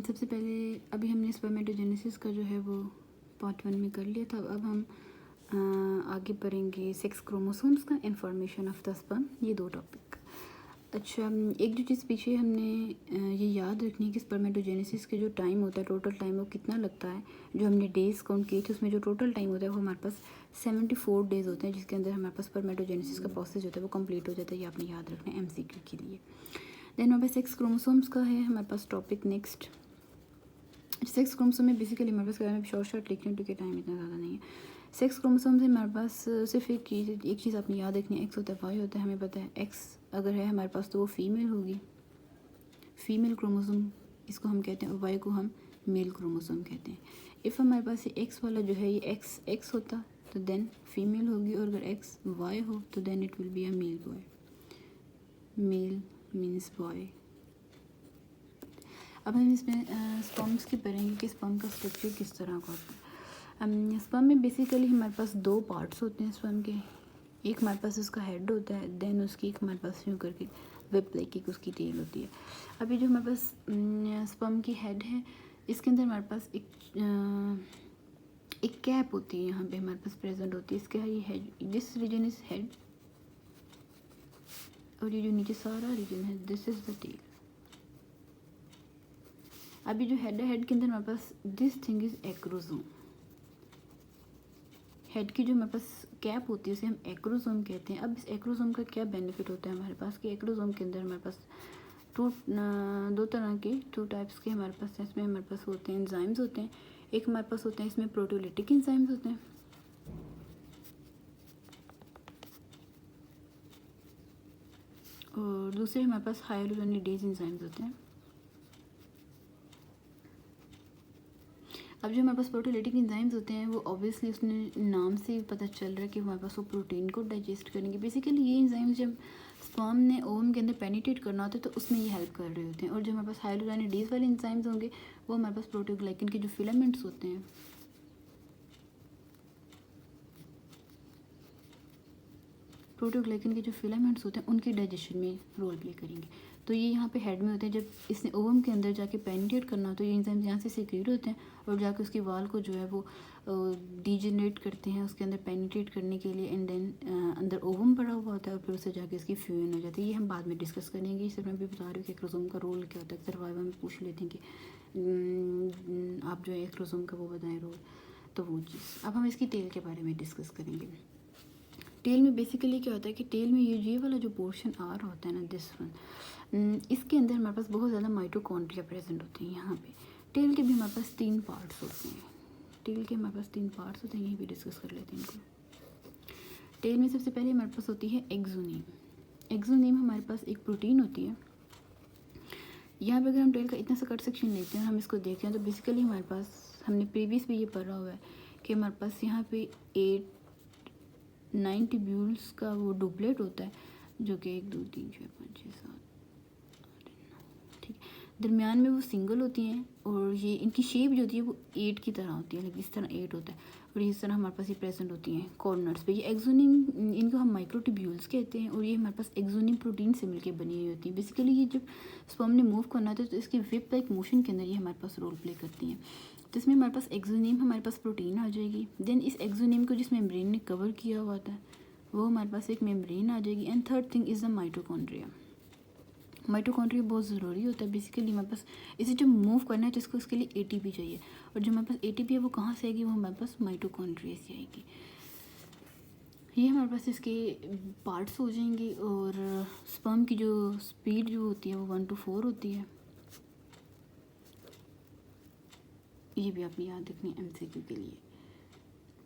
सबसे पहले अभी हमने स्पर्मेटोजेनेसिस का जो है वो पार्ट 1 में कर लिया था। अब हम आगे पढ़ेंगे सेक्स क्रोमोसोम्स का, इन्फॉर्मेशन ऑफ द स्पर्म, ये 2 टॉपिक। अच्छा, एक जो चीज़ पीछे हमने ये याद रखनी है कि स्पर्मेटोजेनेसिस के जो टाइम होता है, टोटल टाइम, वो कितना लगता है। जो हमने डेज़ काउंट किए थे उसमें जो टोटल टाइम होता है वो हमारे पास 74 डेज़ होते हैं, जिसके अंदर हमारे पास स्पर्मेटोजेनेसिस का प्रोसेस होता है वो कंप्लीट हो जाता है। ये आपने याद रखना है MCQ के लिए। देन हमारे पास सेक्स क्रोमोसोम्स का है हमारे पास टॉपिक नेक्स्ट। सेक्स क्रोमोसोम में बेसिकली हमारे पास क्या है, शॉर्ट लिख लें क्योंकि टाइम इतना ज़्यादा नहीं है। सेक्स क्रोमोसोम से हमारे पास सिर्फ एक चीज़ आपने याद रखनी है, एक्स होता है, वाई होता है। हमें पता है एक्स अगर है हमारे पास तो वो फीमेल होगी, फीमेल क्रोमोसोम इसको हम कहते हैं, और वाई को हम मेल क्रोमोसोम कहते हैं। इफ़ हमारे पास ये एक्स वाला जो है ये एक्स होता तो देन फीमेल होगी, और अगर एक्स वाई हो तो then it will be a male boy. Male means boy. अब हम इसमें स्पर्म्स की पढ़ेंगे कि स्पर्म का स्ट्रक्चर किस तरह का होता है। स्पर्म में बेसिकली हमारे पास 2 पार्ट्स होते हैं स्पर्म के। एक हमारे पास उसका हेड होता है, देन उसकी एक हमारे पास यूँ करके विप लाइक एक उसकी टेल होती है। अभी जो हमारे पास स्पर्म की हेड है, इसके अंदर हमारे पास एक कैप होती है, यहाँ पे हमारे पास प्रेजेंट होती है। इसके ये head, this region is head, और ये जो नीचे सारा रीजन है दिस इज द टेल। अभी जो हेड है, हेड के अंदर हमारे पास this thing is acrosome. Head की जो हमारे पास कैप होती है उसे हम एक्रोसोम कहते हैं। अब इस एक्रोसोम का क्या बेनिफिट होता है हमारे पास कि एक्रोसोम के अंदर हमारे पास दो तरह के 2 टाइप्स के हमारे पास, इसमें हमारे पास होते हैं एंजाइम्स होते हैं। एक हमारे पास होते हैं इसमें प्रोटियोलिटिक एंजाइम्स होते हैं, और दूसरे हमारे पास हाइलुरोनिडेज एंजाइम्स होते हैं। अब जो हमारे पास प्रोटियोलिटिक एंजाइम्स होते हैं वो ऑब्वियसली उसने नाम से पता चल रहा है कि हमारे पास वो प्रोटीन को डाइजेस्ट करेंगे। बेसिकली ये एंजाइम्स जब स्पर्म ने ओवम के अंदर पेनिट्रेट करना होता है तो उसमें ये हेल्प कर रहे होते हैं। और जो हमारे पास हाइलुरोनिडेज वाले एंजाइम्स होंगे वो हमारे पास प्रोटीओग्लाइकन के जो फिलामेंट्स होते हैं, प्रोटीओग्लाइकन के जो फिलामेंट्स होते हैं उनके डाइजेशन में रोल प्ले करेंगे। तो ये यहाँ पे हेड में होते हैं। जब इसने ओवम के अंदर जाके पेनिट्रेट करना हो तो ये एंजाइम्स यहाँ से सिक्रीट होते हैं और जाके उसकी वाल को जो है वो डीजनरेट करते हैं उसके अंदर पेनिट्रेट करने के लिए, एंड देन अंदर ओवम पड़ा हुआ होता है और फिर उससे जाके इसकी फ्यूजन हो जाती है। ये हम बाद में डिस्कस करेंगे। सिर्फ मैं भी बता रही हूँ कि एक्रोसोम का रोल क्या होता है। अक्सर वाइवा में पूछ लेते हैं कि आप जो है एक्रोसोम का वो बताएं रोल, तो वो चीज़। अब हम इसकी टेल के बारे में डिस्कस करेंगे। टेल में बेसिकली क्या होता है कि टेल में ये वाला जो पोर्शन आ रहा होता है ना, दिस वन, इसके अंदर हमारे पास बहुत ज़्यादा माइटोकॉन्ड्रिया प्रेजेंट होती हैं। यहाँ पे टेल के भी हमारे पास 3 पार्ट्स होते हैं। टेल के हमारे पास 3 पार्ट्स होते हैं, यही भी डिस्कस कर लेते हैं इनको। टेल में सबसे पहले हमारे पास होती है एक्सोनीम। एक्सोनीम हमारे पास एक प्रोटीन होती है। यहाँ पे अगर हम टेल का इतना सा कट सेक्शन लेते हैं और हम इसको देखें तो बेसिकली हमारे पास, हमने प्रीवियस भी ये पढ़ा हुआ है कि हमारे पास यहाँ पे 9 ट्यूब्यूल्स का वो डुप्लेट होता है, जो कि 1 2 3 4 5 6 7 ठीक है। दरमियान में वो सिंगल होती हैं और ये इनकी शेप जो होती है वो 8 की तरह होती है, इस तरह 8 होता है और इस तरह हमारे पास ये प्रेजेंट होती हैं कॉर्नर्स पे। ये एक्सोनिम, इनको हम माइक्रोट्यूब्यूल्स कहते हैं और ये हमारे पास एक्सोनिम प्रोटीन से मिलकर बनी हुई होती हैं। बेसिकली ये जब स्पर्म ने मूव करना होता है तो इसके विप लाइक मोशन के अंदर ये हमारे पास रोल प्ले करती हैं। तो इसमें हमारे पास एक्सोनिम, हमारे पास प्रोटीन आ जाएगी। देन इस एक्सोनिम को जिस मेम्ब्रेन ने कवर किया हुआ था वो हमारे पास एक मेम्ब्रेन आ जाएगी। And third thing is the mitochondria. Mitochondria बहुत ज़रूरी होता है। बेसिकली हमारे पास इसे जब मूव करना है तो इसको उसके लिए एटीपी चाहिए, और जो हमारे पास एटीपी है वो कहाँ से आएगी, वो हमारे पास माइटोकॉन्ड्रिया से आएगी। ये हमारे पास इसके पार्ट्स हो जाएंगे। और स्पर्म की जो स्पीड जो होती है वो 1 to 4 होती है। ये भी आपने याद रखनी है MCQ के लिए।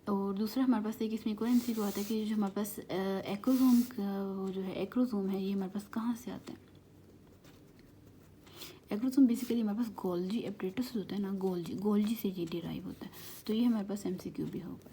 और दूसरा हमारे पास एक इसमें कोई MCQ आता है कि जो हमारे पास एक्रोसोम का वो जो है एक्रोसोम है, ये हमारे पास कहाँ से आता है। एक्रोसोम बेसिकली हमारे पास गोल्जी एपरेटस होता है ना, गोल्जी से ये डिराइव होता है। तो ये हमारे पास MCQ भी होगा।